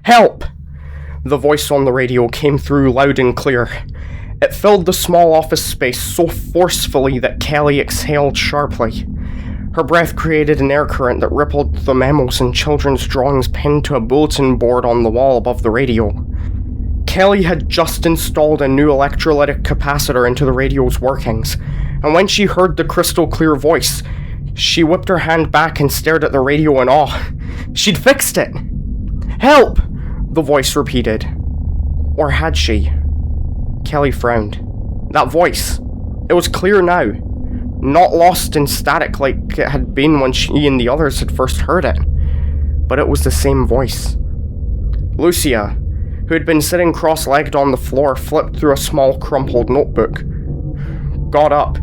Help! The voice on the radio came through loud and clear. It filled the small office space so forcefully that Kelly exhaled sharply. Her breath created an air current that rippled the memos and children's drawings pinned to a bulletin board on the wall above the radio. Kelly had just installed a new electrolytic capacitor into the radio's workings, and when she heard the crystal clear voice, she whipped her hand back and stared at the radio in awe. She'd fixed it! Help! The voice repeated. Or had she? Kelly frowned. That voice. It was clear now. Not lost in static like it had been when she and the others had first heard it. But it was the same voice. Lucia, who had been sitting cross-legged on the floor, flipped through a small crumpled notebook. Got up.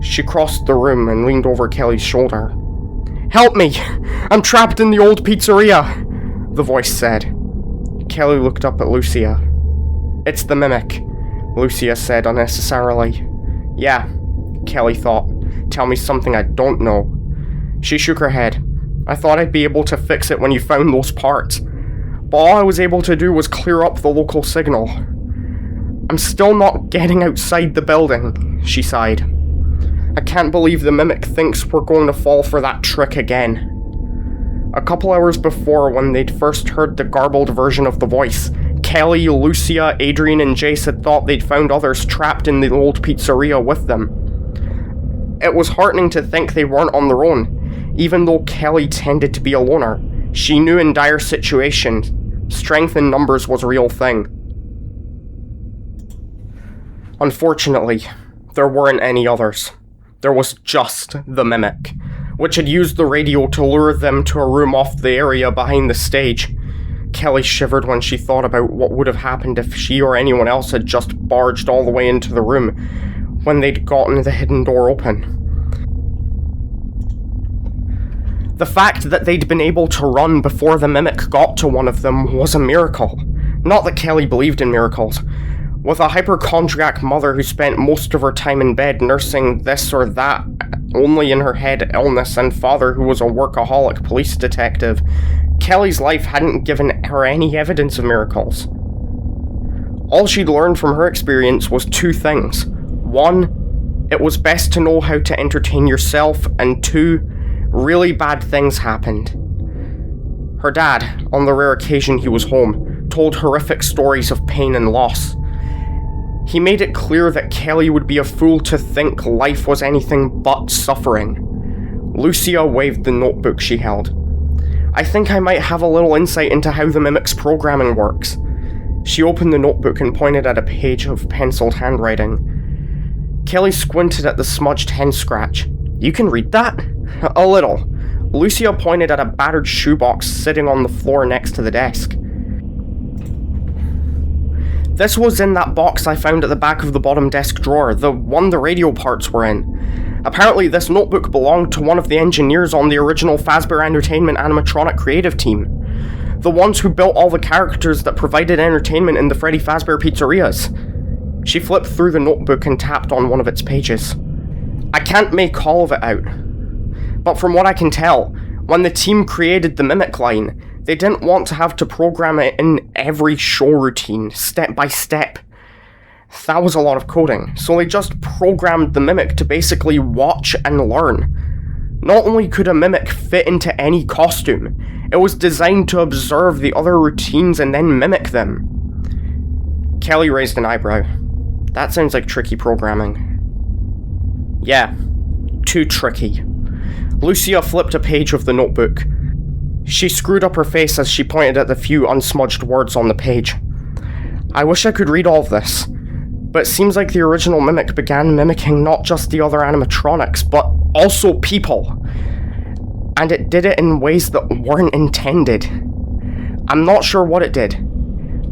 She crossed the room and leaned over Kelly's shoulder. Help me! I'm trapped in the old pizzeria! The voice said. Kelly looked up at Lucia. It's the mimic, Lucia said unnecessarily. Yeah, Kelly thought. Tell me something I don't know. She shook her head. I thought I'd be able to fix it when you found those parts. But all I was able to do was clear up the local signal. I'm still not getting outside the building, she sighed. I can't believe the mimic thinks we're going to fall for that trick again. A couple hours before, when they'd first heard the garbled version of the voice, Kelly, Lucia, Adrian, and Jace had thought they'd found others trapped in the old pizzeria with them. It was heartening to think they weren't on their own, even though Kelly tended to be a loner. She knew in dire situations, strength in numbers was a real thing. Unfortunately, there weren't any others. There was just the mimic, which had used the radio to lure them to a room off the area behind the stage. Kelly shivered when she thought about what would have happened if she or anyone else had just barged all the way into the room when they'd gotten the hidden door open. The fact that they'd been able to run before the mimic got to one of them was a miracle. Not that Kelly believed in miracles. With a hypochondriac mother who spent most of her time in bed nursing this or that only in her head illness, and father who was a workaholic police detective, Kelly's life hadn't given her any evidence of miracles. All she'd learned from her experience was two things. One, it was best to know how to entertain yourself, and two, really bad things happened. Her dad, on the rare occasion he was home, told horrific stories of pain and loss. He made it clear that Kelly would be a fool to think life was anything but suffering. Lucia waved the notebook she held. I think I might have a little insight into how the mimic's programming works. She opened the notebook and pointed at a page of penciled handwriting. Kelly squinted at the smudged hen scratch. You can read that? A little. Lucia pointed at a battered shoebox sitting on the floor next to the desk. This was in that box I found at the back of the bottom desk drawer, the one the radio parts were in. Apparently this notebook belonged to one of the engineers on the original Fazbear Entertainment animatronic creative team. The ones who built all the characters that provided entertainment in the Freddy Fazbear pizzerias. She flipped through the notebook and tapped on one of its pages. I can't make all of it out, but from what I can tell, when the team created the mimic line, they didn't want to have to program it in every show routine, step by step. That was a lot of coding, so they just programmed the mimic to basically watch and learn. Not only could a mimic fit into any costume, it was designed to observe the other routines and then mimic them. Kelly raised an eyebrow. That sounds like tricky programming. Yeah, too tricky. Lucia flipped a page of the notebook. She screwed up her face as she pointed at the few unsmudged words on the page. I wish I could read all of this, but it seems like the original mimic began mimicking not just the other animatronics, but also people. And it did it in ways that weren't intended. I'm not sure what it did.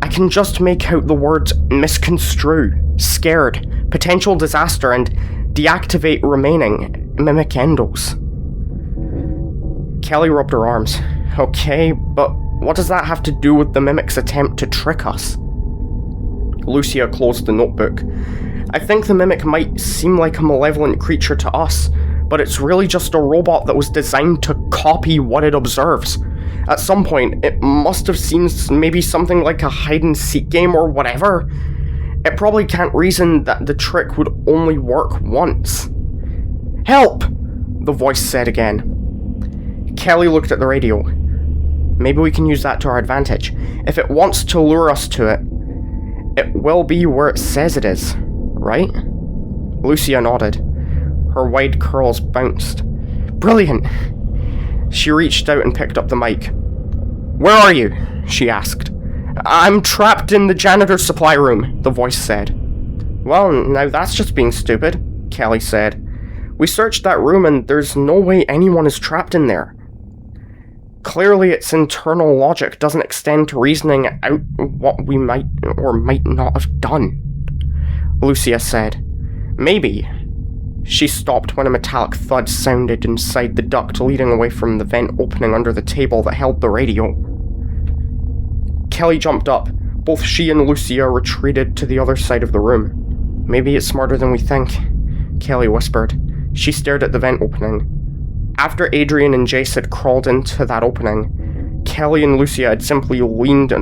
I can just make out the words misconstrue, scared, potential disaster, and deactivate remaining mimic endos. Kelly rubbed her arms. Okay, but what does that have to do with the mimic's attempt to trick us? Lucia closed the notebook. I think the mimic might seem like a malevolent creature to us, but it's really just a robot that was designed to copy what it observes. At some point, it must have seen maybe something like a hide-and-seek game or whatever. It probably can't reason that the trick would only work once. "Help!" the voice said again. Kelly looked at the radio. Maybe we can use that to our advantage. If it wants to lure us to it, it will be where it says it is, right? Lucia nodded. Her wide curls bounced. Brilliant! She reached out and picked up the mic. "Where are you?" she asked. "I'm trapped in the janitor's supply room," the voice said. "Well, now that's just being stupid," Kelly said. "We searched that room and there's no way anyone is trapped in there. Clearly its internal logic doesn't extend to reasoning out what we might or might not have done," Lucia said. "Maybe." She stopped when a metallic thud sounded inside the duct leading away from the vent opening under the table that held the radio. Kelly jumped up. Both she and Lucia retreated to the other side of the room. "Maybe it's smarter than we think," Kelly whispered. She stared at the vent opening. After Adrian and Jace had crawled into that opening, Kelly and Lucia had simply leaned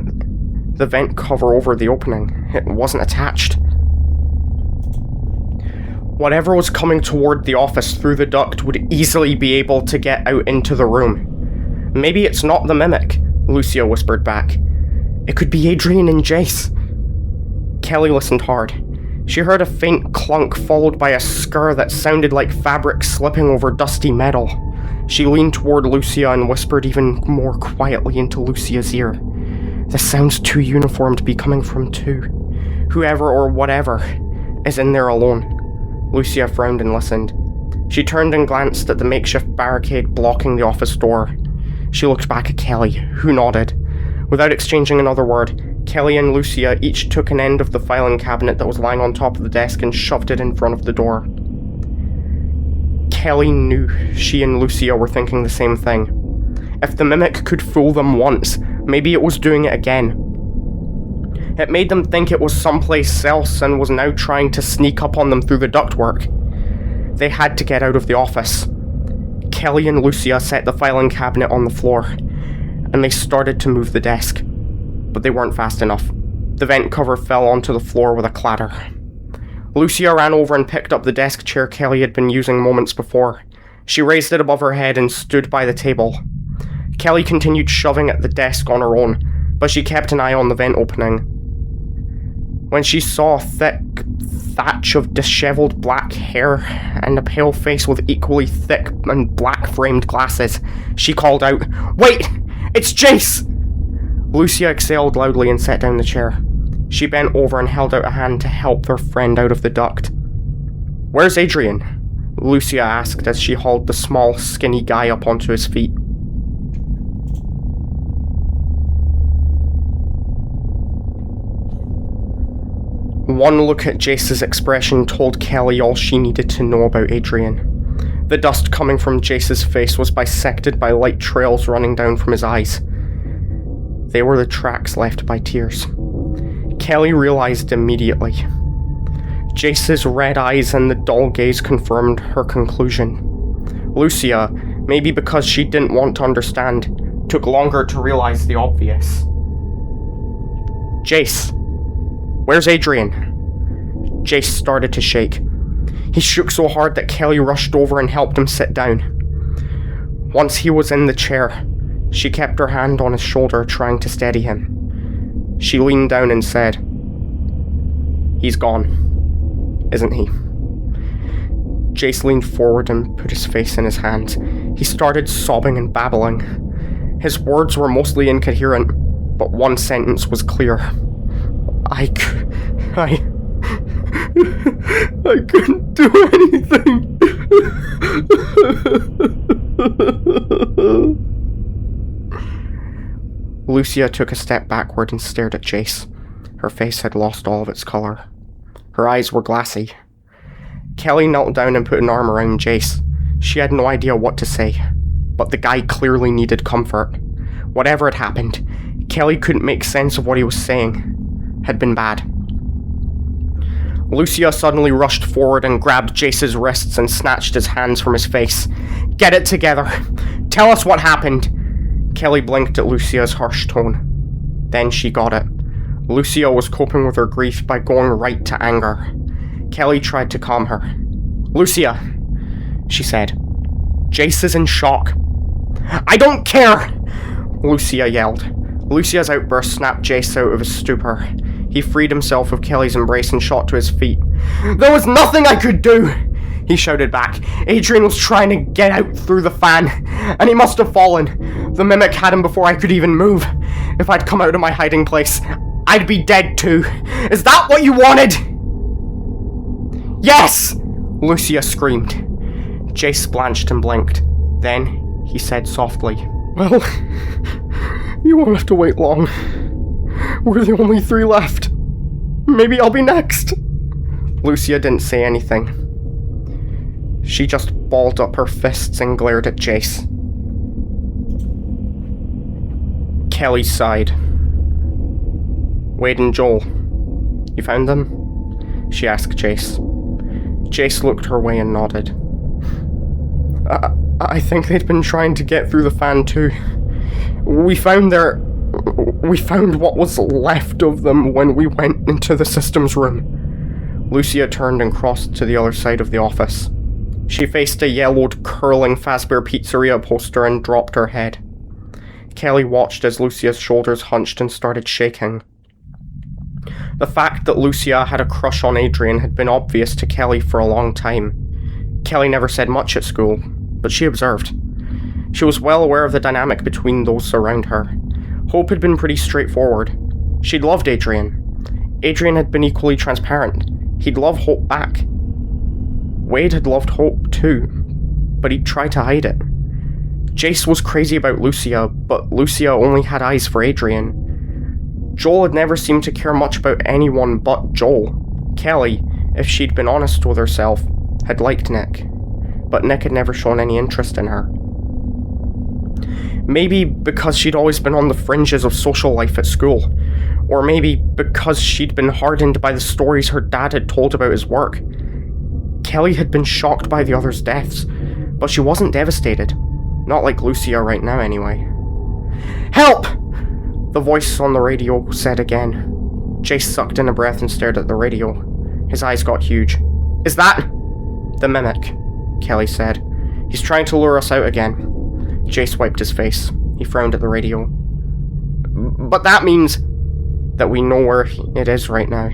the vent cover over the opening. It wasn't attached. Whatever was coming toward the office through the duct would easily be able to get out into the room. "Maybe it's not the mimic," Lucia whispered back. "It could be Adrian and Jace." Kelly listened hard. She heard a faint clunk followed by a skr that sounded like fabric slipping over dusty metal. She leaned toward Lucia and whispered even more quietly into Lucia's ear. "This sounds too uniform to be coming from two. Whoever or whatever is in there alone." Lucia frowned and listened. She turned and glanced at the makeshift barricade blocking the office door. She looked back at Kelly, who nodded. Without exchanging another word, Kelly and Lucia each took an end of the filing cabinet that was lying on top of the desk and shoved it in front of the door. Kelly knew she and Lucia were thinking the same thing. If the mimic could fool them once, maybe it was doing it again. It made them think it was someplace else and was now trying to sneak up on them through the ductwork. They had to get out of the office. Kelly and Lucia set the filing cabinet on the floor, and they started to move the desk. But they weren't fast enough. The vent cover fell onto the floor with a clatter. Lucia ran over and picked up the desk chair Kelly had been using moments before. She raised it above her head and stood by the table. Kelly continued shoving at the desk on her own, but she kept an eye on the vent opening. When she saw a thick thatch of disheveled black hair and a pale face with equally thick and black-framed glasses, she called out, "Wait! It's Jace!" Lucia exhaled loudly and set down the chair. She bent over and held out a hand to help their friend out of the duct. "Where's Adrian?" Lucia asked as she hauled the small, skinny guy up onto his feet. One look at Jace's expression told Kelly all she needed to know about Adrian. The dust coming from Jace's face was bisected by light trails running down from his eyes. They were the tracks left by tears. Kelly realized immediately. Jace's red eyes and the dull gaze confirmed her conclusion. Lucia, maybe because she didn't want to understand, took longer to realize the obvious. "Jace, where's Adrian?" Jace started to shake. He shook so hard that Kelly rushed over and helped him sit down. Once he was in the chair, she kept her hand on his shoulder, trying to steady him. She leaned down and said, "He's gone, isn't he?" Jace leaned forward and put his face in his hands. He started sobbing and babbling. His words were mostly incoherent, but one sentence was clear. I couldn't do anything. Lucia took a step backward and stared at Jace. Her face had lost all of its color. Her eyes were glassy. Kelly knelt down and put an arm around Jace. She had no idea what to say, but the guy clearly needed comfort. Whatever had happened, Kelly couldn't make sense of what he was saying. Had been bad. Lucia suddenly rushed forward and grabbed Jace's wrists and snatched his hands from his face. "Get it together! Tell us what happened!" Kelly blinked at Lucia's harsh tone. Then she got it. Lucia was coping with her grief by going right to anger. Kelly tried to calm her. "Lucia," she said. "Jace is in shock." "I don't care!" Lucia yelled. Lucia's outburst snapped Jace out of his stupor. He freed himself of Kelly's embrace and shot to his feet. "There was nothing I could do!" he shouted back. "Adrian was trying to get out through the fan, and he must have fallen. The mimic had him before I could even move. If I'd come out of my hiding place, I'd be dead too. Is that what you wanted?" "Yes!" Lucia screamed. Jace blanched and blinked. Then he said softly, "Well, you won't have to wait long. We're the only 3 left. Maybe I'll be next." Lucia didn't say anything. She just balled up her fists and glared at Jace. Kelly sighed. "Wade and Joel, you found them?" she asked Jace. Jace looked her way and nodded. I think they'd been trying to get through the fan too. We found what was left of them when we went into the systems room." Lucia turned and crossed to the other side of the office. She faced a yellowed, curling Fazbear Pizzeria poster and dropped her head. Kelly watched as Lucia's shoulders hunched and started shaking. The fact that Lucia had a crush on Adrian had been obvious to Kelly for a long time. Kelly never said much at school, but she observed. She was well aware of the dynamic between those around her. Hope had been pretty straightforward. She'd loved Adrian. Adrian had been equally transparent. He'd love Hope back. Wade had loved Hope too, but he'd tried to hide it. Jace was crazy about Lucia, but Lucia only had eyes for Adrian. Joel had never seemed to care much about anyone but Joel. Kelly, if she'd been honest with herself, had liked Nick, but Nick had never shown any interest in her. Maybe because she'd always been on the fringes of social life at school, or maybe because she'd been hardened by the stories her dad had told about his work. Kelly had been shocked by the others' deaths, but she wasn't devastated. Not like Lucia right now, anyway. "Help!" the voice on the radio said again. Jace sucked in a breath and stared at the radio. His eyes got huge. "Is that—" "The mimic," Kelly said. "He's trying to lure us out again." Jace wiped his face. He frowned at the radio. "But that means—" "That we know where it is right now,"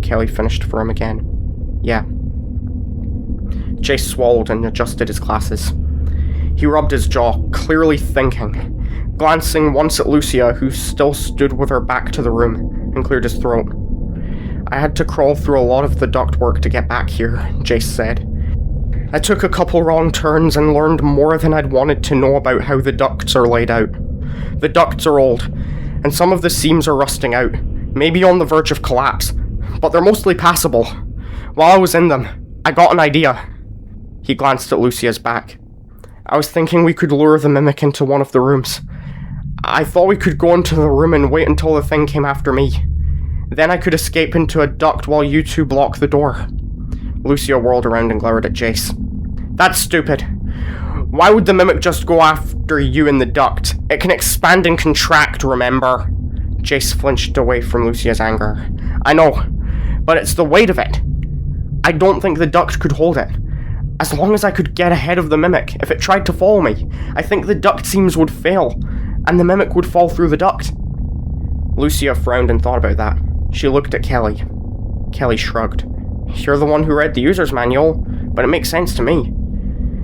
Kelly finished for him again. "Yeah." Jace swallowed and adjusted his glasses. He rubbed his jaw, clearly thinking, glancing once at Lucia, who still stood with her back to the room, and cleared his throat. "I had to crawl through a lot of the ductwork to get back here," Jace said. "I took a couple wrong turns and learned more than I'd wanted to know about how the ducts are laid out. The ducts are old, and some of the seams are rusting out, maybe on the verge of collapse, but they're mostly passable. While I was in them, I got an idea." He glanced at Lucia's back. "I was thinking we could lure the mimic into one of the rooms. I thought we could go into the room and wait until the thing came after me. Then I could escape into a duct while you two block the door." Lucia whirled around and glowered at Jace. "That's stupid. Why would the mimic just go after you in the duct? It can expand and contract, remember?" Jace flinched away from Lucia's anger. "I know, but it's the weight of it. I don't think the duct could hold it. As long as I could get ahead of the mimic, if it tried to follow me, I think the duct seams would fail, and the mimic would fall through the duct." Lucia frowned and thought about that. She looked at Kelly. Kelly shrugged. "You're the one who read the user's manual, but it makes sense to me.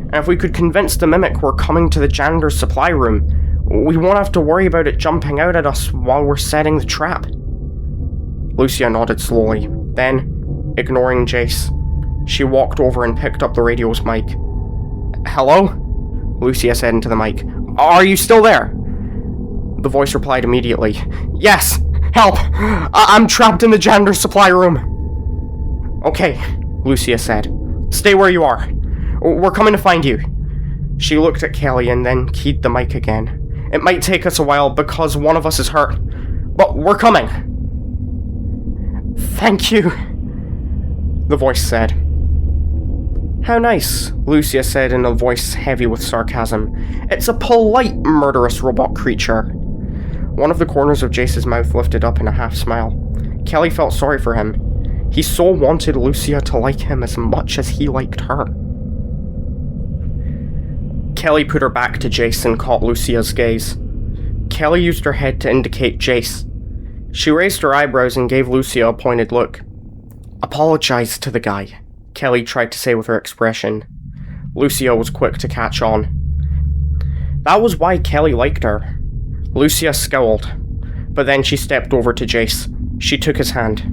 And if we could convince the mimic we're coming to the janitor's supply room, we won't have to worry about it jumping out at us while we're setting the trap." Lucia nodded slowly. Then, ignoring Jace, she walked over and picked up the radio's mic. "Hello?" Lucia said into the mic. "Are you still there?" The voice replied immediately. "Yes! Help! I'm trapped in the janitor's supply room." "Okay," Lucia said. "Stay where you are. We're coming to find you." She looked at Kelly and then keyed the mic again. "It might take us a while because one of us is hurt, but we're coming." "Thank you," the voice said. How nice, Lucia said in a voice heavy with sarcasm. It's a polite, murderous robot creature. One of the corners of Jace's mouth lifted up in a half-smile. Kelly felt sorry for him. He so wanted Lucia to like him as much as he liked her. Kelly put her back to Jace and caught Lucia's gaze. Kelly used her head to indicate Jace. She raised her eyebrows and gave Lucia a pointed look. Apologize to the guy, Kelly tried to say with her expression. Lucia was quick to catch on. That was why Kelly liked her. Lucia scowled, but then she stepped over to Jace. She took his hand.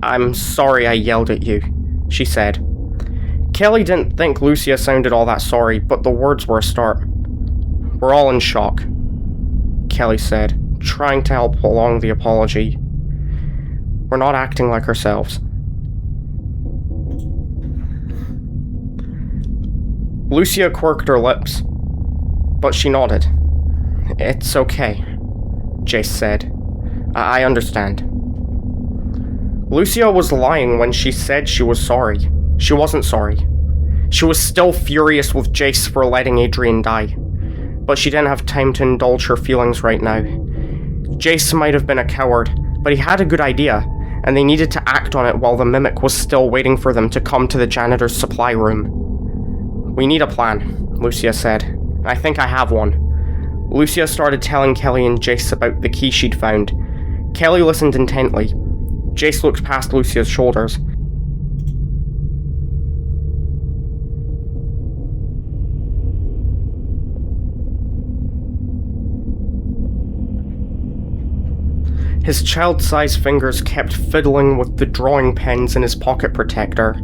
I'm sorry I yelled at you, she said. Kelly didn't think Lucia sounded all that sorry, but the words were a start. We're all in shock, Kelly said, trying to help along the apology. We're not acting like ourselves. Lucia quirked her lips, but she nodded. It's okay, Jace said. I understand. Lucia was lying when she said she was sorry. She wasn't sorry. She was still furious with Jace for letting Adrian die, but she didn't have time to indulge her feelings right now. Jace might have been a coward, but he had a good idea, and they needed to act on it while the Mimic was still waiting for them to come to the janitor's supply room. We need a plan, Lucia said. I think I have one. Lucia started telling Kelly and Jace about the key she'd found. Kelly listened intently. Jace looked past Lucia's shoulders. His child-sized fingers kept fiddling with the drawing pens in his pocket protector.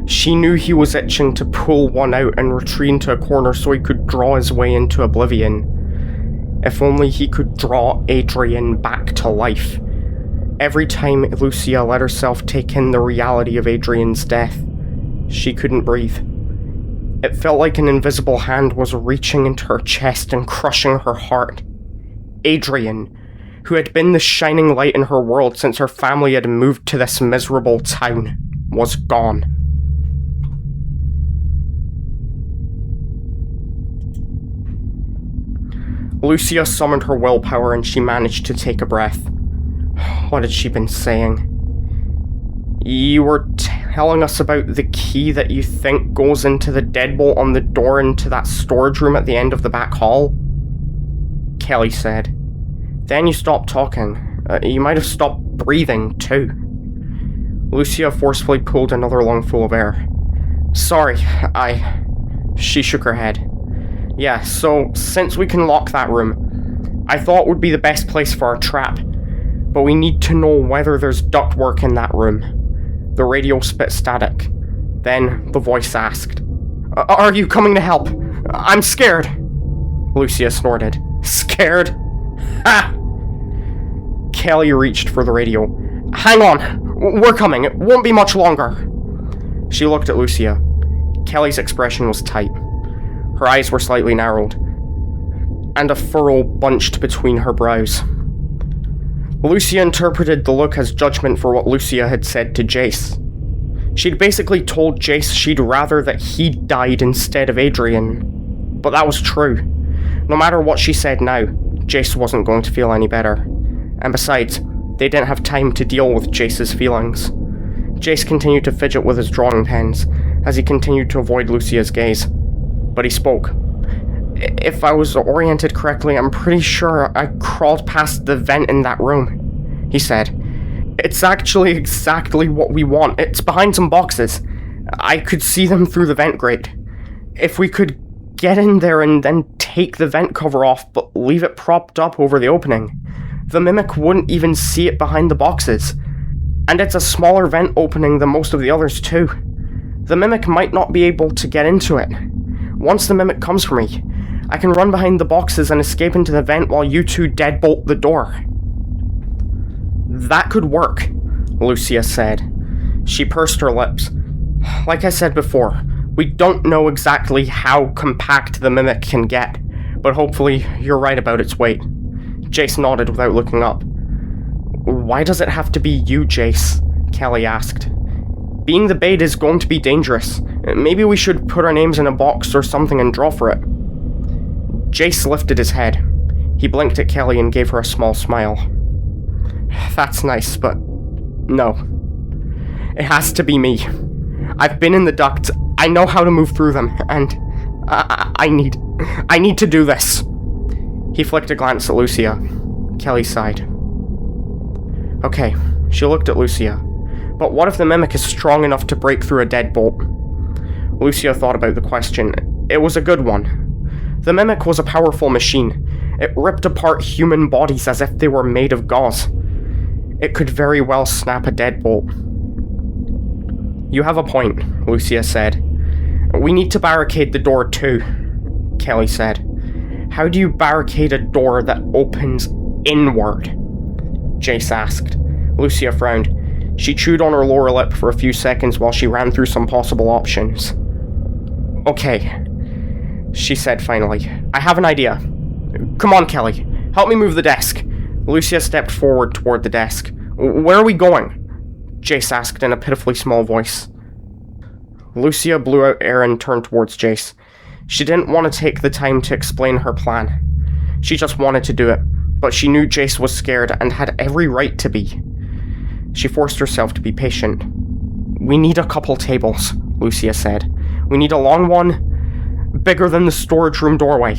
She knew he was itching to pull one out and retreat into a corner so he could draw his way into oblivion. If only he could draw Adrian back to life. Every time Lucia let herself take in the reality of Adrian's death, she couldn't breathe. It felt like an invisible hand was reaching into her chest and crushing her heart. Adrian, who had been the shining light in her world since her family had moved to this miserable town, was gone. Lucia summoned her willpower and she managed to take a breath. What had she been saying? You were telling us about the key that you think goes into the deadbolt on the door into that storage room at the end of the back hall? Kelly said. Then you stopped talking. You might have stopped breathing, too. Lucia forcefully pulled another lungful of air. Sorry, She shook her head. Yeah, so, since we can lock that room, I thought it would be the best place for our trap. But we need to know whether there's ductwork in that room. The radio spit static. Then, the voice asked, Are you coming to help? I'm scared. Lucia snorted. Scared? Ha! Kelly reached for the radio. Hang on! We're coming. It won't be much longer. She looked at Lucia. Kelly's expression was tight. Her eyes were slightly narrowed, and a furrow bunched between her brows. Lucia interpreted the look as judgment for what Lucia had said to Jace. She'd basically told Jace she'd rather that he died instead of Adrian. But that was true. No matter what she said now, Jace wasn't going to feel any better. And besides, they didn't have time to deal with Jace's feelings. Jace continued to fidget with his drawing pens as he continued to avoid Lucia's gaze. But he spoke. If I was oriented correctly, I'm pretty sure I crawled past the vent in that room, he said. It's actually exactly what we want. It's behind some boxes. I could see them through the vent grate. If we could get in there and then take the vent cover off, but leave it propped up over the opening, the Mimic wouldn't even see it behind the boxes. And it's a smaller vent opening than most of the others too. The Mimic might not be able to get into it. Once the Mimic comes for me, I can run behind the boxes and escape into the vent while you two deadbolt the door. That could work, Lucia said. She pursed her lips. Like I said before, we don't know exactly how compact the Mimic can get, but hopefully you're right about its weight. Jace nodded without looking up. Why does it have to be you, Jace? Kelly asked. Being the bait is going to be dangerous. Maybe we should put our names in a box or something and draw for it. Jace lifted his head. He blinked at Kelly and gave her a small smile. That's nice, but no. It has to be me. I've been in the ducts. I know how to move through them, and I need to do this. He flicked a glance at Lucia. Kelly sighed. Okay, she looked at Lucia. But what if the mimic is strong enough to break through a deadbolt? Lucia thought about the question. It was a good one. The mimic was a powerful machine. It ripped apart human bodies as if they were made of gauze. It could very well snap a deadbolt. You have a point, Lucia said. We need to barricade the door too, Kelly said. How do you barricade a door that opens inward? Jace asked. Lucia frowned. She chewed on her lower lip for a few seconds while she ran through some possible options. Okay, she said finally. I have an idea. Come on, Kelly. Help me move the desk. Lucia stepped forward toward the desk. Where are we going? Jace asked in a pitifully small voice. Lucia blew out air and turned towards Jace. She didn't want to take the time to explain her plan. She just wanted to do it, but she knew Jace was scared and had every right to be. She forced herself to be patient. We need a couple tables, Lucia said. We need a long one, bigger than the storage room doorway.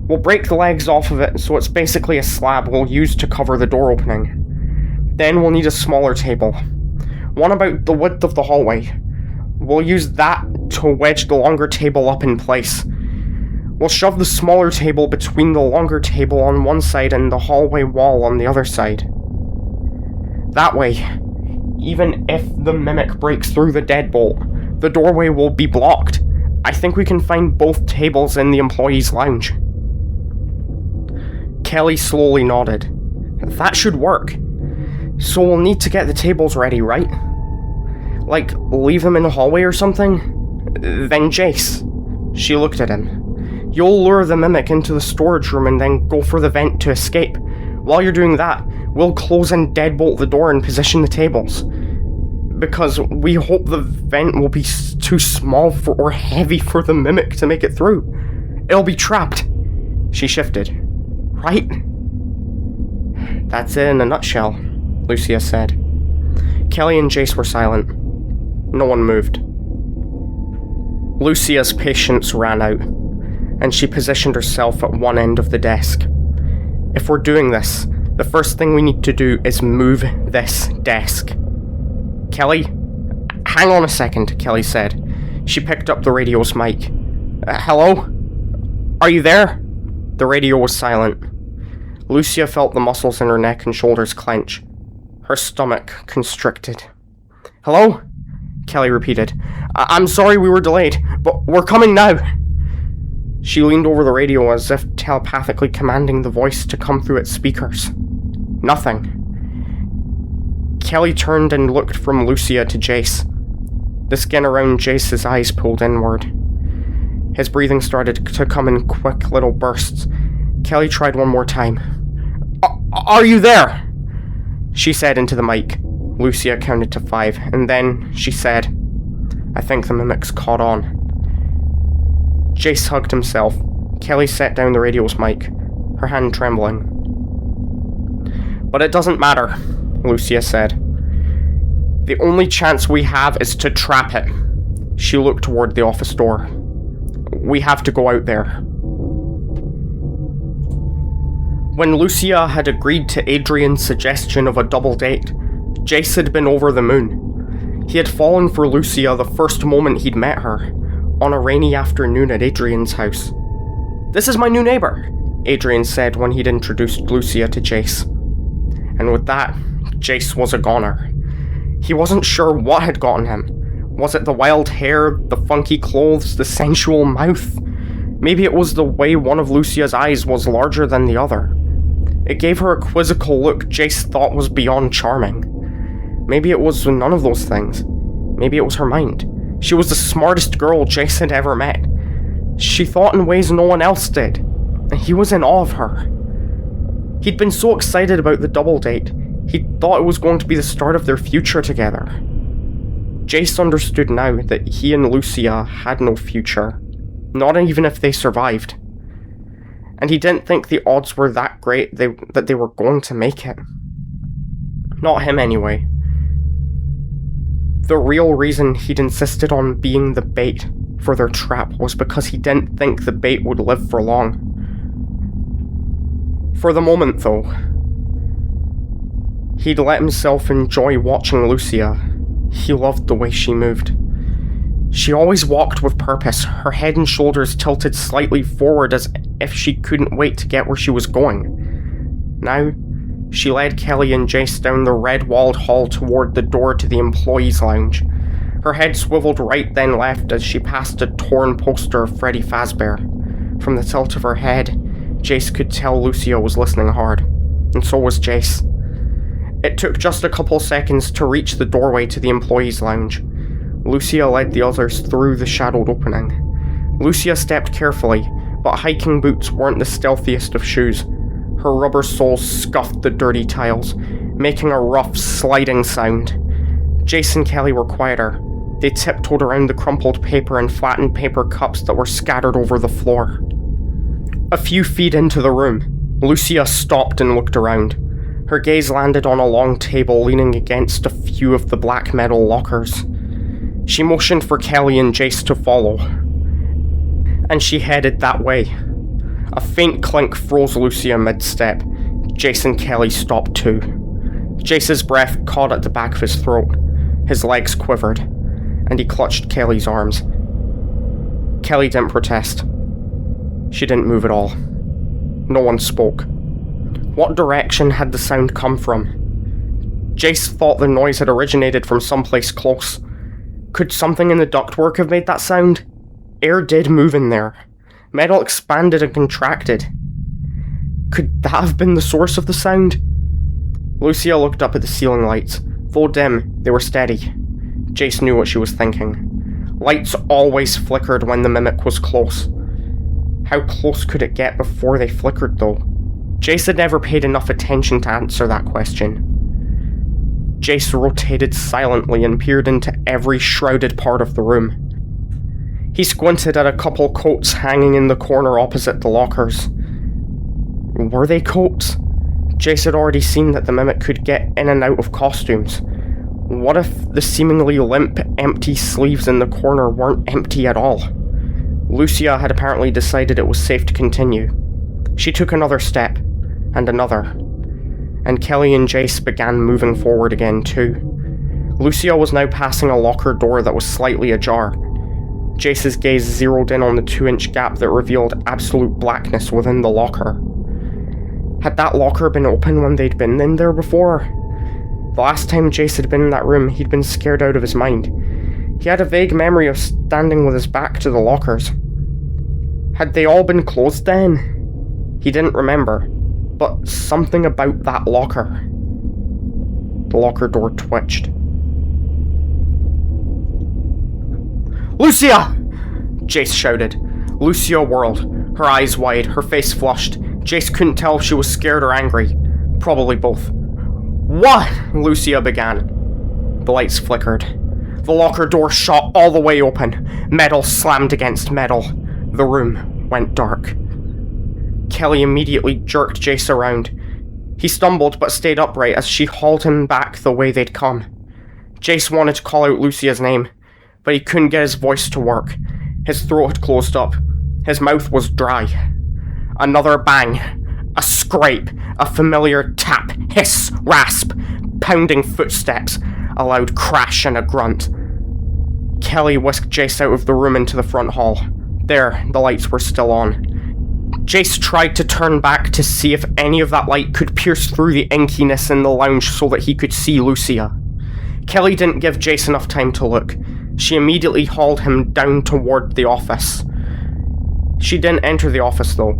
We'll break the legs off of it so it's basically a slab we'll use to cover the door opening. Then we'll need a smaller table, one about the width of the hallway. We'll use that to wedge the longer table up in place. We'll shove the smaller table between the longer table on one side and the hallway wall on the other side. That way, even if the mimic breaks through the deadbolt, the doorway will be blocked. I think we can find both tables in the employees' lounge. Kelly slowly nodded. That should work. So we'll need to get the tables ready, right? Like, leave them in the hallway or something? Then Jace. She looked at him. You'll lure the mimic into the storage room and then go for the vent to escape. While you're doing that, we'll close and deadbolt the door and position the tables. Because we hope the vent will be too small or heavy for the mimic to make it through. It'll be trapped. She shifted. Right? That's it in a nutshell, Lucia said. Kelly and Jace were silent. No one moved. Lucia's patience ran out, and she positioned herself at one end of the desk. If we're doing this, the first thing we need to do is move this desk. Kelly? Hang on a second, Kelly said. She picked up the radio's mic. Hello? Are you there? The radio was silent. Lucia felt the muscles in her neck and shoulders clench. Her stomach constricted. Hello? Kelly repeated. I'm sorry we were delayed, but we're coming now. She leaned over the radio as if telepathically commanding the voice to come through its speakers. Nothing. Kelly turned and looked from Lucia to Jace. The skin around Jace's eyes pulled inward. His breathing started to come in quick little bursts. Kelly tried one more time. Are you there? She said into the mic. Lucia counted to 5, and then she said, I think the mimic's caught on. Jace hugged himself. Kelly set down the radio's mic, her hand trembling. But it doesn't matter, Lucia said. The only chance we have is to trap it. She looked toward the office door. We have to go out there. When Lucia had agreed to Adrian's suggestion of a double date, Jace had been over the moon. He had fallen for Lucia the first moment he'd met her, on a rainy afternoon at Adrian's house. This is my new neighbor, Adrian said when he'd introduced Lucia to Jace. And with that, Jace was a goner. He wasn't sure what had gotten him. Was it the wild hair, the funky clothes, the sensual mouth? Maybe it was the way one of Lucia's eyes was larger than the other. It gave her a quizzical look Jace thought was beyond charming. Maybe it was none of those things. Maybe it was her mind. She was the smartest girl Jace had ever met. She thought in ways no one else did, and he was in awe of her. He'd been so excited about the double date, he thought it was going to be the start of their future together. Jace understood now that he and Lucia had no future, not even if they survived. And he didn't think the odds were that great that they were going to make it. Not him anyway. The real reason he'd insisted on being the bait for their trap was because he didn't think the bait would live for long. For the moment, though, he'd let himself enjoy watching Lucia. He loved the way she moved. She always walked with purpose, her head and shoulders tilted slightly forward as if she couldn't wait to get where she was going. Now, she led Kelly and Jace down the red-walled hall toward the door to the employees' lounge. Her head swiveled right then left as she passed a torn poster of Freddy Fazbear. From the tilt of her head, Jace could tell Lucia was listening hard, and so was Jace. It took just a couple seconds to reach the doorway to the employees' lounge. Lucia led the others through the shadowed opening. Lucia stepped carefully, but hiking boots weren't the stealthiest of shoes. Her rubber soles scuffed the dirty tiles, making a rough, sliding sound. Jace and Kelly were quieter. They tiptoed around the crumpled paper and flattened paper cups that were scattered over the floor. A few feet into the room, Lucia stopped and looked around. Her gaze landed on a long table leaning against a few of the black metal lockers. She motioned for Kelly and Jace to follow, and she headed that way. A faint clink froze Lucia mid-step. Jace and Kelly stopped too. Jace's breath caught at the back of his throat. His legs quivered, and he clutched Kelly's arms. Kelly didn't protest. She didn't move at all. No one spoke. What direction had the sound come from? Jace thought the noise had originated from someplace close. Could something in the ductwork have made that sound? Air did move in there. Metal expanded and contracted. Could that have been the source of the sound? Lucia looked up at the ceiling lights. Though dim, they were steady. Jace knew what she was thinking. Lights always flickered when the mimic was close. How close could it get before they flickered, though? Jace had never paid enough attention to answer that question. Jace rotated silently and peered into every shrouded part of the room. He squinted at a couple coats hanging in the corner opposite the lockers. Were they coats? Jace had already seen that the mimic could get in and out of costumes. What if the seemingly limp, empty sleeves in the corner weren't empty at all? Lucia had apparently decided it was safe to continue. She took another step, and another, and Kelly and Jace began moving forward again too. Lucia was now passing a locker door that was slightly ajar. Jace's gaze zeroed in on the 2-inch gap that revealed absolute blackness within the locker. Had that locker been open when they'd been in there before? The last time Jace had been in that room, he'd been scared out of his mind. He had a vague memory of standing with his back to the lockers. Had they all been closed then? He didn't remember, but something about that locker. The locker door twitched. Lucia! Jace shouted. Lucia whirled, her eyes wide, her face flushed. Jace couldn't tell if she was scared or angry. Probably both. What? Lucia began. The lights flickered. The locker door shot all the way open. Metal slammed against metal. The room went dark. Kelly immediately jerked Jace around. He stumbled but stayed upright as she hauled him back the way they'd come. Jace wanted to call out Lucia's name, but he couldn't get his voice to work. His throat had closed up. His mouth was dry. Another bang. A scrape. A familiar tap, hiss, rasp. Pounding footsteps. A loud crash and a grunt. Kelly whisked Jace out of the room into the front hall. There, the lights were still on. Jace tried to turn back to see if any of that light could pierce through the inkiness in the lounge so that he could see Lucia. Kelly didn't give Jace enough time to look. She immediately hauled him down toward the office. She didn't enter the office, though.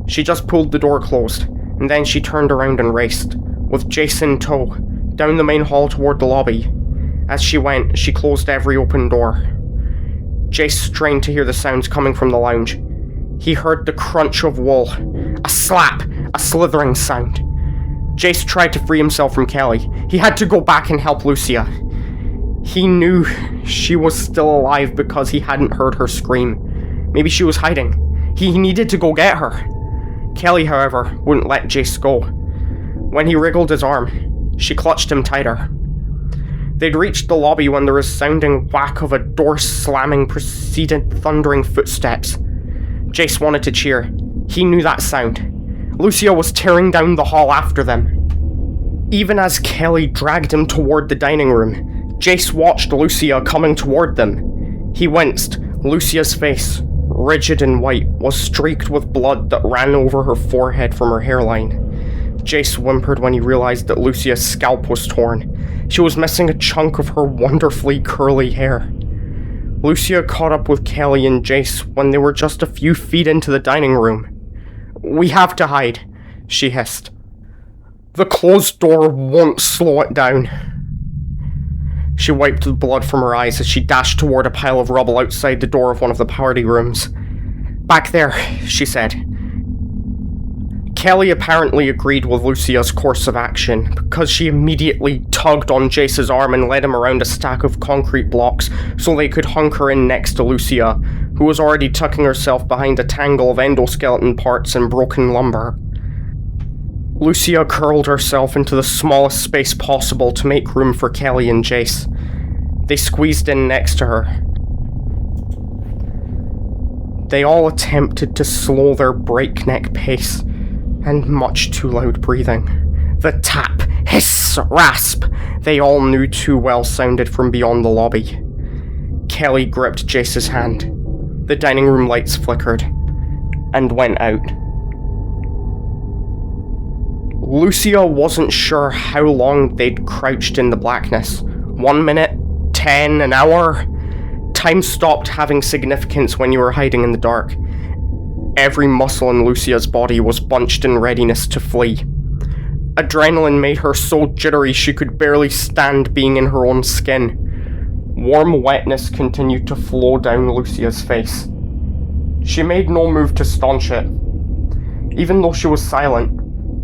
She just pulled the door closed, and then she turned around and raced, with Jace in tow, down the main hall toward the lobby. As she went, she closed every open door. Jace strained to hear the sounds coming from the lounge. He heard the crunch of wool, a slap, a slithering sound. Jace tried to free himself from Kelly. He had to go back and help Lucia. He knew she was still alive because he hadn't heard her scream. Maybe she was hiding. He needed to go get her. Kelly, however, wouldn't let Jace go. When he wriggled his arm, she clutched him tighter. They'd reached the lobby when the resounding whack of a door slamming preceded thundering footsteps. Jace wanted to cheer. He knew that sound. Lucia was tearing down the hall after them. Even as Kelly dragged him toward the dining room, Jace watched Lucia coming toward them. He winced. Lucia's face, rigid and white, was streaked with blood that ran over her forehead from her hairline. Jace whimpered when he realized that Lucia's scalp was torn. She was missing a chunk of her wonderfully curly hair. Lucia caught up with Kelly and Jace when they were just a few feet into the dining room. "We have to hide," she hissed. "The closed door won't slow it down." She wiped the blood from her eyes as she dashed toward a pile of rubble outside the door of one of the party rooms. "Back there," she said. Kelly apparently agreed with Lucia's course of action, because she immediately tugged on Jace's arm and led him around a stack of concrete blocks so they could hunker in next to Lucia, who was already tucking herself behind a tangle of endoskeleton parts and broken lumber. Lucia curled herself into the smallest space possible to make room for Kelly and Jace. They squeezed in next to her. They all attempted to slow their breakneck pace, and much too loud breathing. The tap, hiss, rasp, they all knew too well sounded from beyond the lobby. Kelly gripped Jace's hand. The dining room lights flickered, and went out. Lucia wasn't sure how long they'd crouched in the blackness. 1 minute, 10, an hour? Time stopped having significance when you were hiding in the dark. Every muscle in Lucia's body was bunched in readiness to flee. Adrenaline made her so jittery she could barely stand being in her own skin. Warm wetness continued to flow down Lucia's face. She made no move to staunch it. Even though she was silent,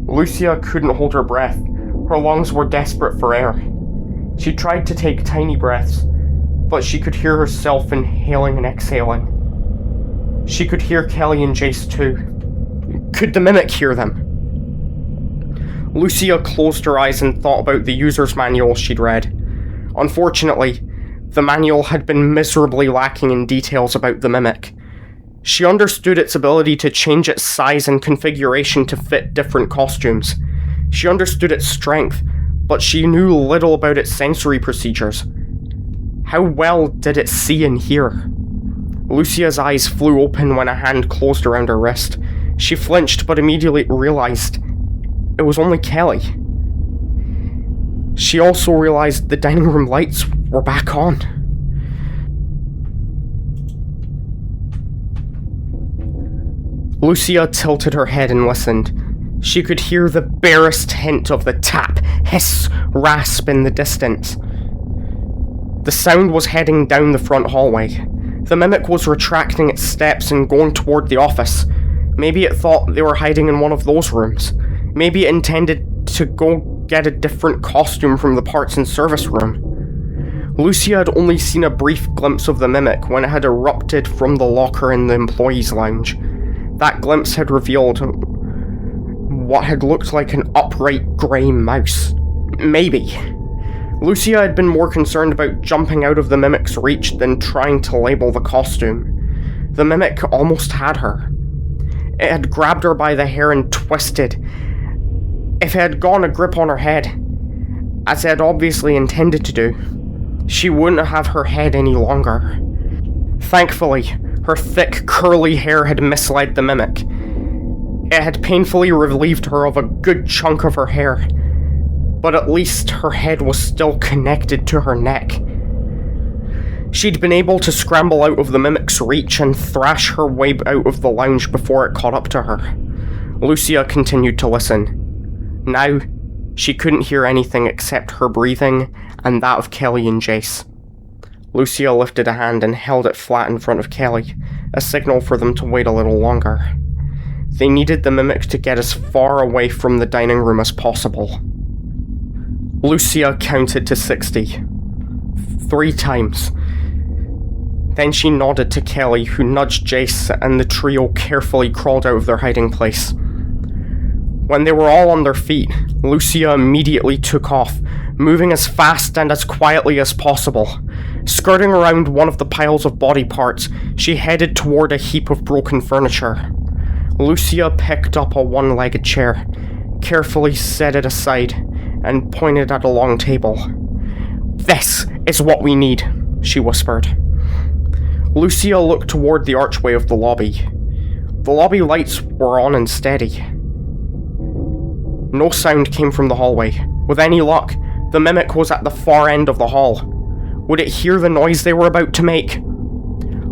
Lucia couldn't hold her breath. Her lungs were desperate for air. She tried to take tiny breaths, but she could hear herself inhaling and exhaling. She could hear Kelly and Jace too. Could the mimic hear them? Lucia closed her eyes and thought about the user's manual she'd read. Unfortunately, the manual had been miserably lacking in details about the mimic. She understood its ability to change its size and configuration to fit different costumes. She understood its strength, but she knew little about its sensory procedures. How well did it see and hear? Lucia's eyes flew open when a hand closed around her wrist. She flinched but immediately realized it was only Kelly. She also realized the dining room lights were back on. Lucia tilted her head and listened. She could hear the barest hint of the tap, hiss, rasp in the distance. The sound was heading down the front hallway. The mimic was retracting its steps and going toward the office. Maybe it thought they were hiding in one of those rooms. Maybe it intended to go get a different costume from the parts and service room. Lucia had only seen a brief glimpse of the mimic when it had erupted from the locker in the employees' lounge. That glimpse had revealed what had looked like an upright grey mouse. Maybe. Lucia had been more concerned about jumping out of the mimic's reach than trying to label the costume. The mimic almost had her. It had grabbed her by the hair and twisted. If it had gone a grip on her head, as it had obviously intended to do, she wouldn't have her head any longer. Thankfully, her thick, curly hair had misled the mimic. It had painfully relieved her of a good chunk of her hair, but at least her head was still connected to her neck. She'd been able to scramble out of the mimic's reach and thrash her way out of the lounge before it caught up to her. Lucia continued to listen. Now, she couldn't hear anything except her breathing and that of Kelly and Jace. Lucia lifted a hand and held it flat in front of Kelly, a signal for them to wait a little longer. They needed the mimic to get as far away from the dining room as possible. Lucia counted to 60. 3 times. Then she nodded to Kelly, who nudged Jace, and the trio carefully crawled out of their hiding place. When they were all on their feet, Lucia immediately took off, moving as fast and as quietly as possible. Skirting around one of the piles of body parts, she headed toward a heap of broken furniture. Lucia picked up a one-legged chair, carefully set it aside, and pointed at a long table. "This is what we need," she whispered. Lucia looked toward the archway of the lobby. The lobby lights were on and steady. No sound came from the hallway. With any luck, the mimic was at the far end of the hall. Would it hear the noise they were about to make?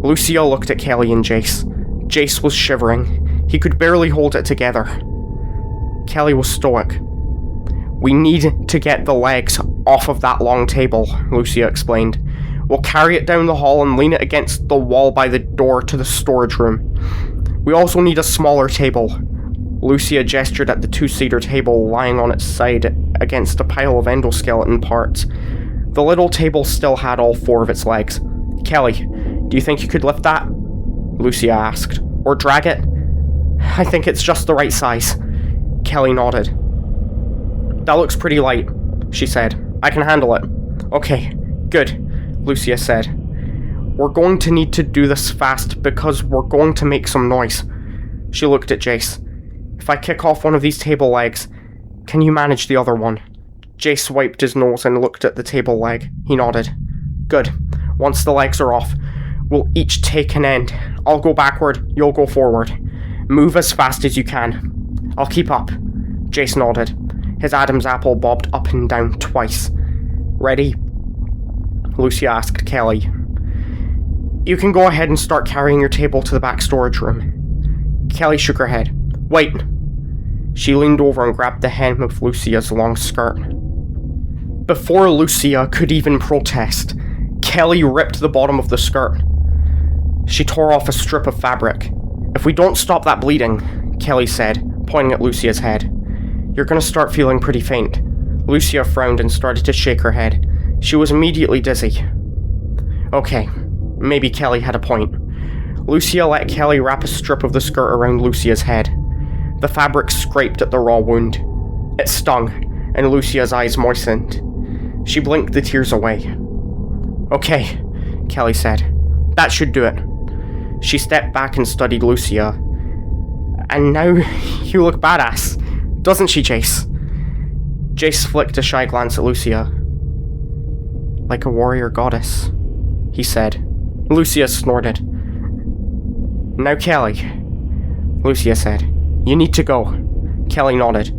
Lucia looked at Kelly and Jace. Jace was shivering. He could barely hold it together. Kelly was stoic. "We need to get the legs off of that long table," Lucia explained. "We'll carry it down the hall and lean it against the wall by the door to the storage room. We also need a smaller table." Lucia gestured at the 2-seater table lying on its side against a pile of endoskeleton parts. The little table still had all 4 of its legs. "Kelly, do you think you could lift that?" Lucia asked. "Or drag it?" "I think it's just the right size." Kelly nodded. "That looks pretty light," she said. "I can handle it." "Okay, good," Lucia said. "We're going to need to do this fast because we're going to make some noise." She looked at Jace. "If I kick off one of these table legs, can you manage the other one?" Jace wiped his nose and looked at the table leg. He nodded. "Good. Once the legs are off, we'll each take an end. I'll go backward, you'll go forward. Move as fast as you can." "I'll keep up." Jace nodded. His Adam's apple bobbed up and down twice. "Ready?" Lucia asked Kelly. "You can go ahead and start carrying your table to the back storage room." Kelly shook her head. "Wait." She leaned over and grabbed the hem of Lucia's long skirt. Before Lucia could even protest, Kelly ripped the bottom of the skirt. She tore off a strip of fabric. "If we don't stop that bleeding," Kelly said, pointing at Lucia's head, "you're going to start feeling pretty faint." Lucia frowned and started to shake her head. She was immediately dizzy. Okay, maybe Kelly had a point. Lucia let Kelly wrap a strip of the skirt around Lucia's head. The fabric scraped at the raw wound. It stung, and Lucia's eyes moistened. She blinked the tears away. "Okay," Kelly said. "That should do it." She stepped back and studied Lucia. "And now you look badass, doesn't she, Jace?" Jace flicked a shy glance at Lucia. "Like a warrior goddess," he said. Lucia snorted. "Now, Kelly," Lucia said. "You need to go." Kelly nodded.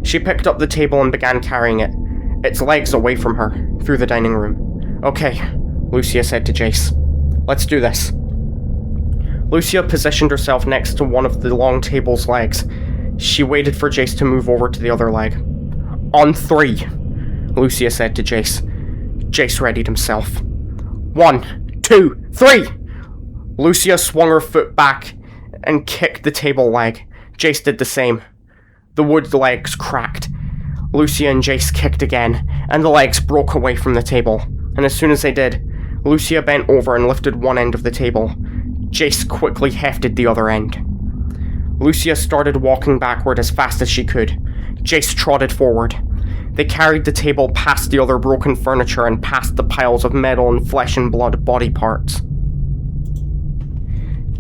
She picked up the table and began carrying it, its legs away from her, through the dining room. "Okay," Lucia said to Jace. "Let's do this." Lucia positioned herself next to one of the long table's legs. She waited for Jace to move over to the other leg. "On 3, Lucia said to Jace. Jace readied himself. 1, 2, 3! Lucia swung her foot back and kicked the table leg. Jace did the same. The wood legs cracked. Lucia and Jace kicked again, and the legs broke away from the table. And as soon as they did, Lucia bent over and lifted one end of the table. Jace quickly hefted the other end. Lucia started walking backward as fast as she could. Jace trotted forward. They carried the table past the other broken furniture and past the piles of metal and flesh and blood body parts.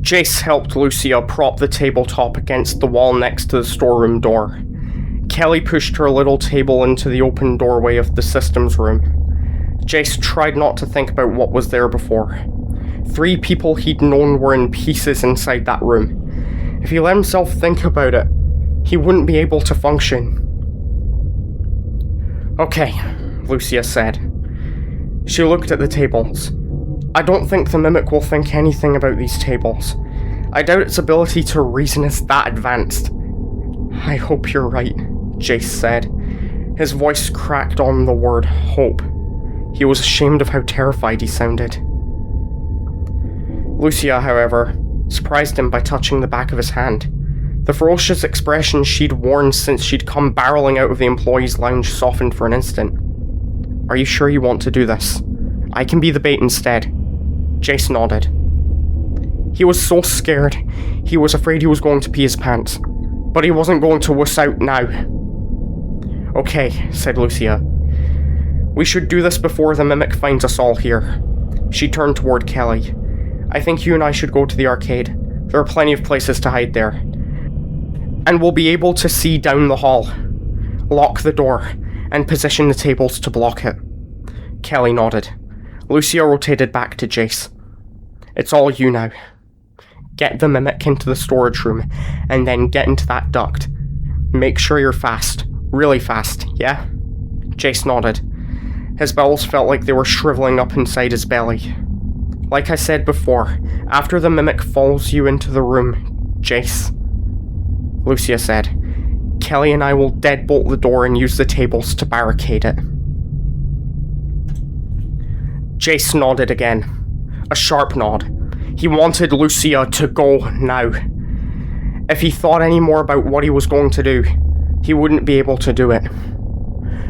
Jace helped Lucia prop the tabletop against the wall next to the storeroom door. Kelly pushed her little table into the open doorway of the systems room. Jace tried not to think about what was there before. 3 people he'd known were in pieces inside that room. If he let himself think about it, he wouldn't be able to function. Okay, Lucia said. She looked at the tables. I don't think the Mimic will think anything about these tables. I doubt its ability to reason is that advanced. I hope you're right, Jace said. His voice cracked on the word hope. He was ashamed of how terrified he sounded. Lucia, however, surprised him by touching the back of his hand. The ferocious expression she'd worn since she'd come barreling out of the employees' lounge softened for an instant. Are you sure you want to do this? I can be the bait instead. Jace nodded. He was so scared, he was afraid he was going to pee his pants, but he wasn't going to wuss out now. Okay, said Lucia. We should do this before the mimic finds us all here. She turned toward Kelly. I think you and I should go to the arcade. There are plenty of places to hide there. And we'll be able to see down the hall. Lock the door, and position the tables to block it. Kelly nodded. Lucia rotated back to Jace. It's all you now. Get the mimic into the storage room, and then get into that duct. Make sure you're fast. Really fast, yeah? Jace nodded. His bowels felt like they were shriveling up inside his belly. Like I said before, after the mimic follows you into the room, Jace, Lucia said, Kelly and I will deadbolt the door and use the tables to barricade it. Jace nodded again. A sharp nod. He wanted Lucia to go now. If he thought any more about what he was going to do, he wouldn't be able to do it.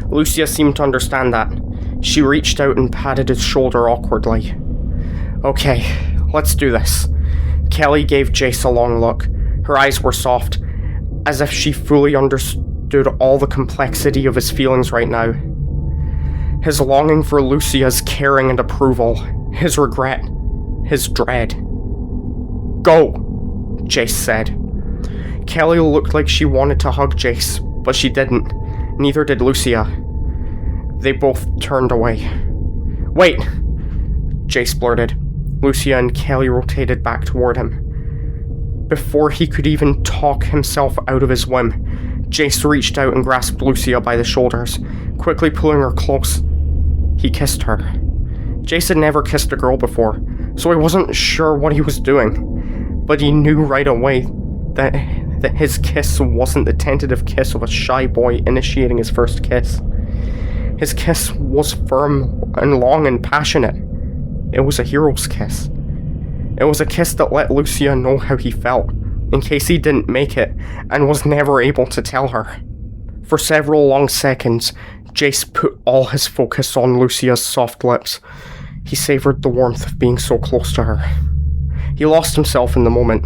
Lucia seemed to understand that. She reached out and patted his shoulder awkwardly. Okay, let's do this. Kelly gave Jace a long look. Her eyes were soft, as if she fully understood all the complexity of his feelings right now. His longing for Lucia's caring and approval, his regret, his dread. Go, Jace said. Kelly looked like she wanted to hug Jace, but she didn't. Neither did Lucia. They both turned away. Wait, Jace blurted. Lucia and Kelly rotated back toward him. Before he could even talk himself out of his whim, Jace reached out and grasped Lucia by the shoulders, quickly pulling her close. He kissed her. Jace had never kissed a girl before, so he wasn't sure what he was doing, but he knew right away that his kiss wasn't the tentative kiss of a shy boy initiating his first kiss. His kiss was firm and long and passionate. It was a hero's kiss. It was a kiss that let Lucia know how he felt, in case he didn't make it, and was never able to tell her. For several long seconds, Jace put all his focus on Lucia's soft lips. He savoured the warmth of being so close to her. He lost himself in the moment,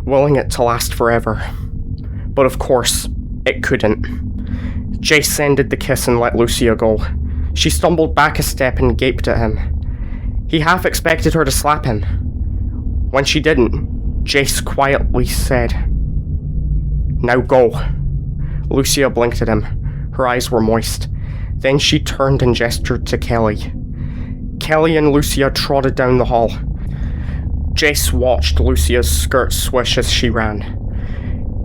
willing it to last forever. But of course, it couldn't. Jace ended the kiss and let Lucia go. She stumbled back a step and gaped at him. He half expected her to slap him. When she didn't, Jace quietly said, "Now go." Lucia blinked at him. Her eyes were moist. Then she turned and gestured to Kelly. Kelly and Lucia trotted down the hall. Jace watched Lucia's skirt swish as she ran.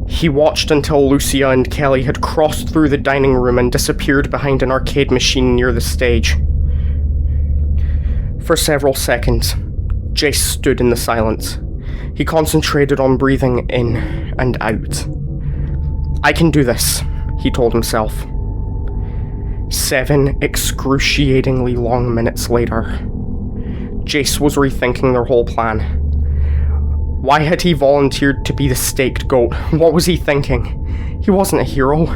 He watched until Lucia and Kelly had crossed through the dining room and disappeared behind an arcade machine near the stage. For several seconds, Jace stood in the silence. He concentrated on breathing in and out. I can do this, he told himself. 7 excruciatingly long minutes later, Jace was rethinking their whole plan. Why had he volunteered to be the staked goat? What was he thinking? He wasn't a hero.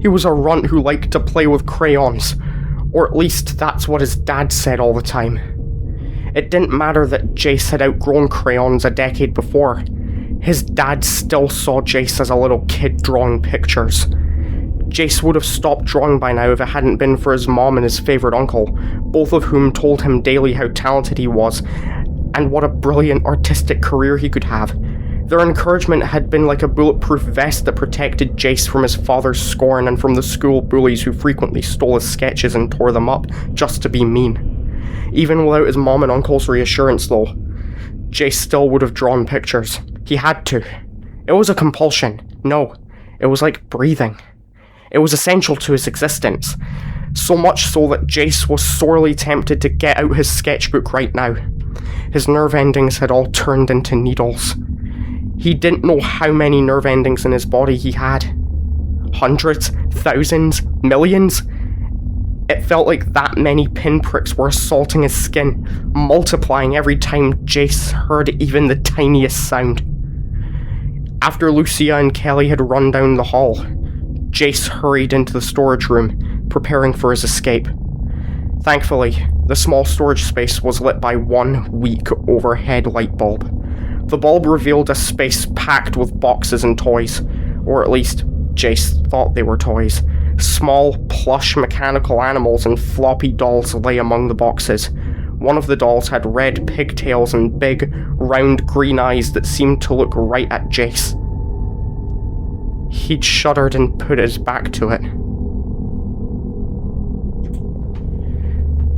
He was a runt who liked to play with crayons. Or at least that's what his dad said all the time. It didn't matter that Jace had outgrown crayons a decade before. His dad still saw Jace as a little kid drawing pictures. Jace would have stopped drawing by now if it hadn't been for his mom and his favourite uncle, both of whom told him daily how talented he was, and what a brilliant artistic career he could have. Their encouragement had been like a bulletproof vest that protected Jace from his father's scorn and from the school bullies who frequently stole his sketches and tore them up just to be mean. Even without his mom and uncle's reassurance though, Jace still would have drawn pictures. He had to. It was a compulsion. No, it was like breathing. It was essential to his existence. So much so that Jace was sorely tempted to get out his sketchbook right now. His nerve endings had all turned into needles. He didn't know how many nerve endings in his body he had. Hundreds, thousands, millions. It felt like that many pinpricks were assaulting his skin, multiplying every time Jace heard even the tiniest sound. After Lucia and Kelly had run down the hall, Jace hurried into the storage room, preparing for his escape. Thankfully, The small storage space was lit by one weak overhead light bulb. The bulb revealed a space packed with boxes and toys, or at least Jace thought they were toys. Small, plush mechanical animals and floppy dolls lay among the boxes. One of the dolls had red pigtails and big, round green eyes that seemed to look right at Jace. He'd shuddered and put his back to it.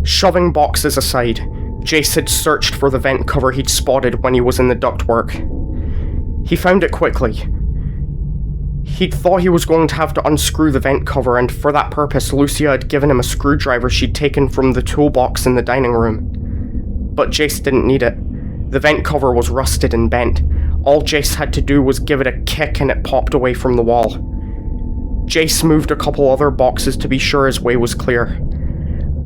Shoving boxes aside, Jace had searched for the vent cover he'd spotted when he was in the ductwork. He found it quickly. He'd thought he was going to have to unscrew the vent cover, and for that purpose, Lucia had given him a screwdriver she'd taken from the toolbox in the dining room. But Jace didn't need it. The vent cover was rusted and bent. All Jace had to do was give it a kick and it popped away from the wall. Jace moved a couple other boxes to be sure his way was clear.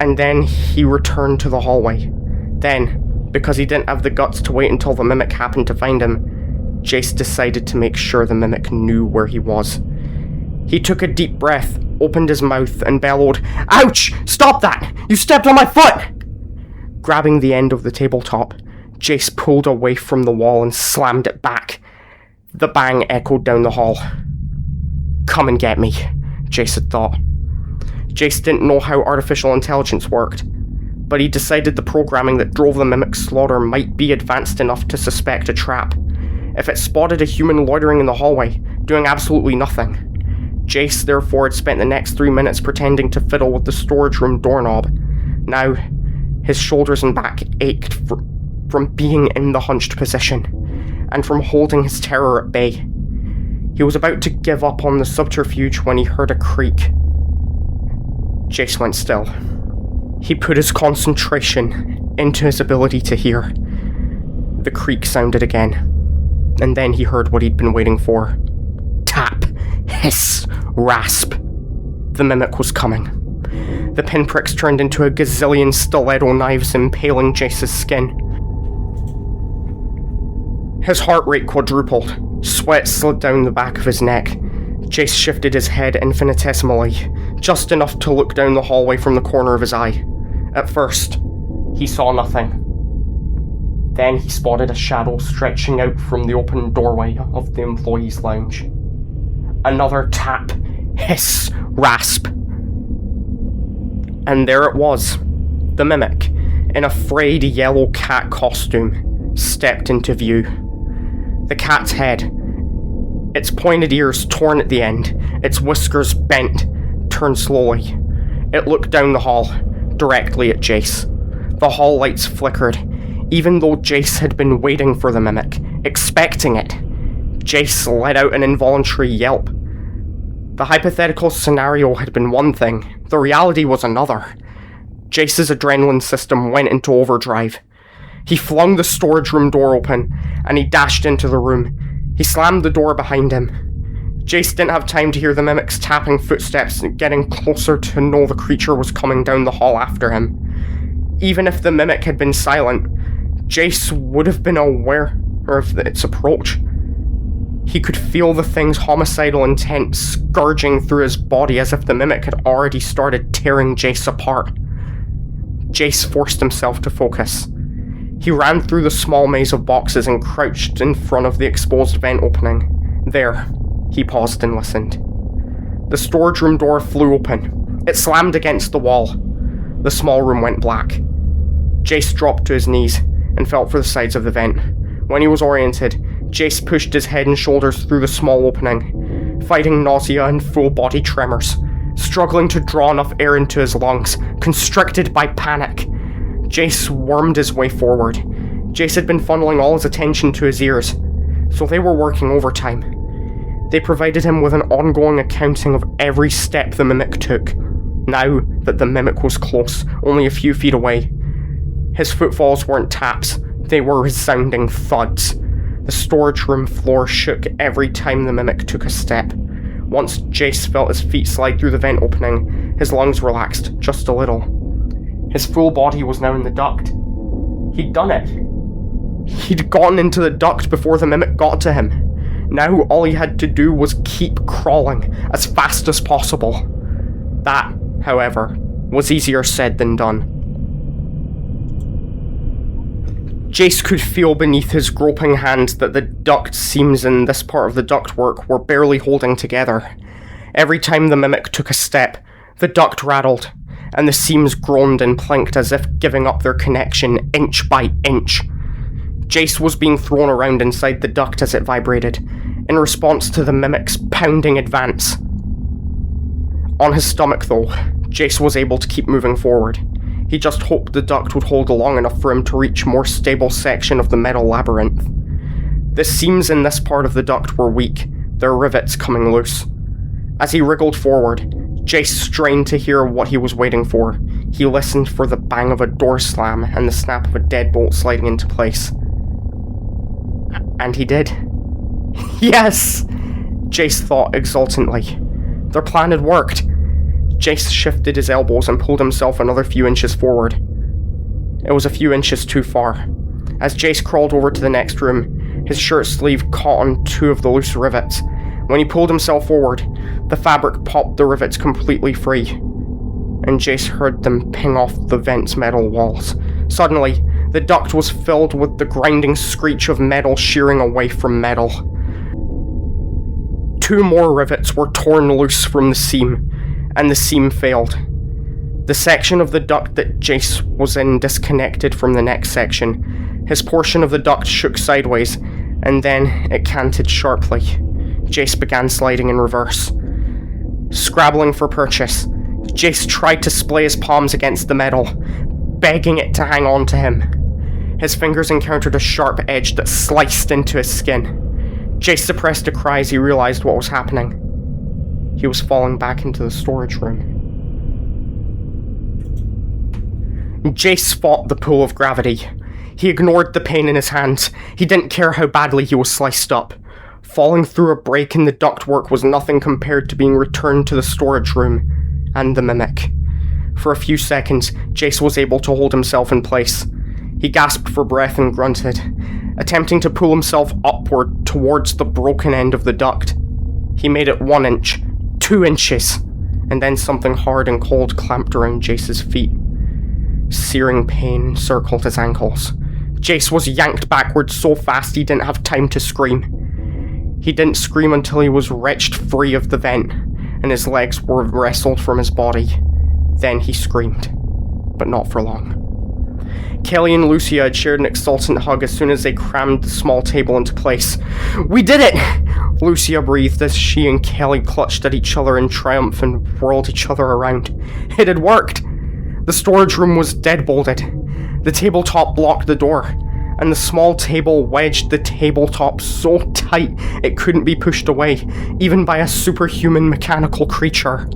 And then he returned to the hallway. Then, because he didn't have the guts to wait until the mimic happened to find him, Jace decided to make sure the mimic knew where he was. He took a deep breath, opened his mouth, and bellowed, "Ouch! Stop that! You stepped on my foot!" Grabbing the end of the tabletop, Jace pulled away from the wall and slammed it back. The bang echoed down the hall. "Come and get me," Jace had thought. Jace didn't know how artificial intelligence worked, but he decided the programming that drove the mimic's slaughter might be advanced enough to suspect a trap. If it spotted a human loitering in the hallway, doing absolutely nothing. Jace therefore had spent the next 3 minutes pretending to fiddle with the storage room doorknob. Now, his shoulders and back ached from being in the hunched position, and from holding his terror at bay. He was about to give up on the subterfuge when he heard a creak. Jace went still. He put his concentration into his ability to hear. The creak sounded again. And then he heard what he'd been waiting for. Tap, hiss, rasp. The mimic was coming. The pinpricks turned into a gazillion stiletto knives impaling Jace's skin. His heart rate quadrupled. Sweat slid down the back of his neck. Jace shifted his head infinitesimally, just enough to look down the hallway from the corner of his eye. At first, he saw nothing. Then he spotted a shadow stretching out from the open doorway of the employees' lounge. Another tap, hiss, rasp. And there it was. The mimic, in a frayed yellow cat costume, stepped into view. The cat's head, its pointed ears torn at the end, its whiskers bent, turned slowly. It looked down the hall, directly at Jace. The hall lights flickered. Even though Jace had been waiting for the mimic, expecting it, Jace let out an involuntary yelp. The hypothetical scenario had been one thing, the reality was another. Jace's adrenaline system went into overdrive. He flung the storage room door open, and he dashed into the room. He slammed the door behind him. Jace didn't have time to hear the mimic's tapping footsteps getting closer to know the creature was coming down the hall after him. Even if the mimic had been silent, Jace would have been aware of its approach. He could feel the thing's homicidal intent scourging through his body as if the mimic had already started tearing Jace apart. Jace forced himself to focus. He ran through the small maze of boxes and crouched in front of the exposed vent opening. There, he paused and listened. The storage room door flew open. It slammed against the wall. The small room went black. Jace dropped to his knees and felt for the sides of the vent. When he was oriented, Jace pushed his head and shoulders through the small opening, fighting nausea and full body tremors, struggling to draw enough air into his lungs, constricted by panic. Jace wormed his way forward. Jace had been funneling all his attention to his ears, so they were working overtime. They provided him with an ongoing accounting of every step the mimic took. Now that the mimic was close, only a few feet away, his footfalls weren't taps, they were resounding thuds. The storage room floor shook every time the mimic took a step. Once Jace felt his feet slide through the vent opening, his lungs relaxed just a little. His full body was now in the duct. He'd done it. He'd gotten into the duct before the mimic got to him. Now all he had to do was keep crawling as fast as possible. That, however, was easier said than done. Jace could feel beneath his groping hand that the duct seams in this part of the ductwork were barely holding together. Every time the mimic took a step, the duct rattled, and the seams groaned and planked as if giving up their connection inch by inch. Jace was being thrown around inside the duct as it vibrated, in response to the mimic's pounding advance. On his stomach, though, Jace was able to keep moving forward. He just hoped the duct would hold long enough for him to reach a more stable section of the metal labyrinth. The seams in this part of the duct were weak, their rivets coming loose. As he wriggled forward, Jace strained to hear what he was waiting for. He listened for the bang of a door slam and the snap of a deadbolt sliding into place. And he did. Yes! Jace thought exultantly. Their plan had worked. Jace shifted his elbows and pulled himself another few inches forward. It was a few inches too far. As Jace crawled over to the next room, his shirt sleeve caught on two of the loose rivets. When he pulled himself forward, the fabric popped the rivets completely free, and Jace heard them ping off the vent's metal walls. Suddenly, the duct was filled with the grinding screech of metal shearing away from metal. Two more rivets were torn loose from the seam, and the seam failed. The section of the duct that Jace was in disconnected from the next section. His portion of the duct shook sideways, and then it canted sharply. Jace began sliding in reverse. Scrabbling for purchase, Jace tried to splay his palms against the metal, begging it to hang on to him. His fingers encountered a sharp edge that sliced into his skin. Jace suppressed a cry as he realized what was happening. He was falling back into the storage room. Jace fought the pull of gravity. He ignored the pain in his hands. He didn't care how badly he was sliced up. Falling through a break in the ductwork was nothing compared to being returned to the storage room and the mimic. For a few seconds, Jace was able to hold himself in place. He gasped for breath and grunted, attempting to pull himself upward towards the broken end of the duct. He made it 1 inch, 2 inches, and then something hard and cold clamped around Jace's feet. Searing pain circled his ankles. Jace was yanked backwards so fast he didn't have time to scream. He didn't scream until he was wrenched free of the vent, and his legs were wrestled from his body. Then he screamed, but not for long. Kelly and Lucia had shared an exultant hug as soon as they crammed the small table into place. "We did it!" Lucia breathed as she and Kelly clutched at each other in triumph and whirled each other around. It had worked! The storage room was dead-bolted. The tabletop blocked the door, and the small table wedged the tabletop so tight it couldn't be pushed away, even by a superhuman mechanical creature.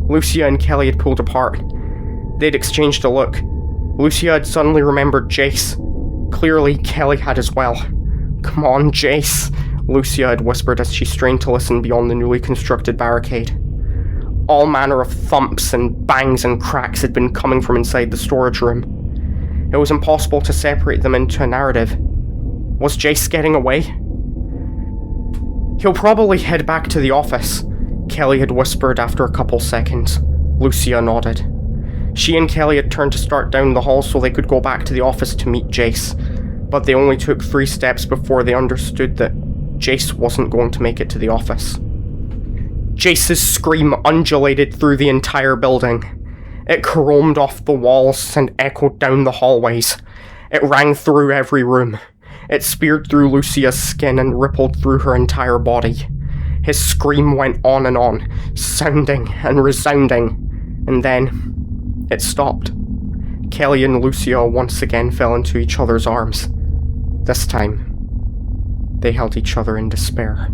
Lucia and Kelly had pulled apart. They'd exchanged a look. Lucia had suddenly remembered Jace. Clearly, Kelly had as well. "Come on, Jace," Lucia had whispered as she strained to listen beyond the newly constructed barricade. All manner of thumps and bangs and cracks had been coming from inside the storage room. It was impossible to separate them into a narrative. Was Jace getting away? "He'll probably head back to the office," Kelly had whispered after a couple seconds. Lucia nodded. She and Kelly had turned to start down the hall so they could go back to the office to meet Jace, but they only took 3 steps before they understood that Jace wasn't going to make it to the office. Jace's scream undulated through the entire building. It caromed off the walls and echoed down the hallways. It rang through every room. It speared through Lucia's skin and rippled through her entire body. His scream went on, sounding and resounding, and then it stopped. Kelly and Lucia once again fell into each other's arms. This time, they held each other in despair.